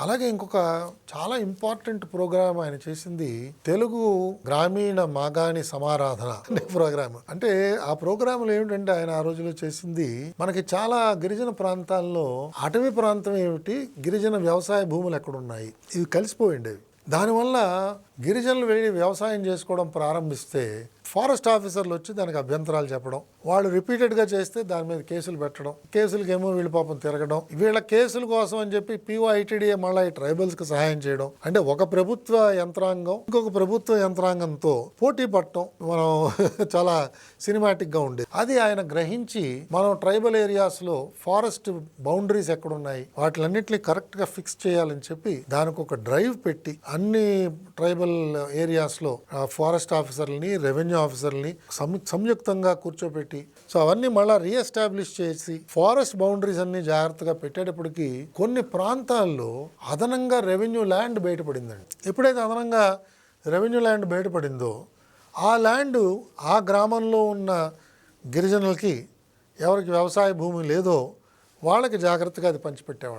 అలాగే ఇంకొక చాలా ఇంపార్టెంట్ ప్రోగ్రామ్ ఆయన చేసింది తెలుగు గ్రామీణ మాగాణి సమారాధన అనే ప్రోగ్రామ్. అంటే ఆ ప్రోగ్రాంలో ఏమిటంటే ఆయన ఆ రోజులో చేసింది మనకి చాలా గిరిజన ప్రాంతాల్లో అటవీ ప్రాంతం ఏమిటి, గిరిజన వ్యవసాయ భూములు ఎక్కడున్నాయి, ఇవి కలిసిపోయిండేవి. దానివల్ల గిరిజనులు వెళ్ళి వ్యవసాయం చేసుకోవడం ప్రారంభిస్తే ఫారెస్ట్ ఆఫీసర్లు వచ్చి దానికి అభ్యంతరాలు చెప్పడం, వాళ్ళు రిపీటెడ్గా చేస్తే దాని మీద కేసులు పెట్టడం, కేసులకేమో వీళ్ళు పాపం తిరగడం, వీళ్ళ కేసుల కోసం అని చెప్పి POITDA మళ్ళీ ఈ ట్రైబల్స్కి సహాయం చేయడం. అంటే ఒక ప్రభుత్వ యంత్రాంగం ఇంకొక ప్రభుత్వ యంత్రాంగంతో పోటీ పడటం మనం చాలా సినిమాటిక్గా ఉండేది. అది ఆయన గ్రహించి మనం ట్రైబల్ ఏరియాస్లో ఫారెస్ట్ బౌండరీస్ ఎక్కడున్నాయి వాటిలన్నింటినీ కరెక్ట్గా ఫిక్స్ చేయాలని చెప్పి దానికి ఒక డ్రైవ్ పెట్టి అన్ని ట్రైబల్ ఏరియాస్లో ఫారెస్ట్ ఆఫీసర్లని, రెవెన్యూ ఆఫీసర్ని సంయుక్తంగా కూర్చోబెట్టి సో అవన్నీ మళ్ళీ రీఎస్టాబ్లిష్ చేసి ఫారెస్ట్ బౌండరీస్ అన్ని జాగ్రత్తగా పెట్టేటప్పటికి కొన్ని ప్రాంతాల్లో అదనంగా రెవెన్యూ ల్యాండ్ బయటపడిందండి. ఎప్పుడైతే అదనంగా రెవెన్యూ ల్యాండ్ బయటపడిందో ఆ ల్యాండ్ ఆ గ్రామంలో ఉన్న గిరిజనులకి ఎవరికి వ్యవసాయ భూమి లేదో వాళ్ళకి జాగ్రత్తగా అది పంచిపెట్టేవాళ్ళు.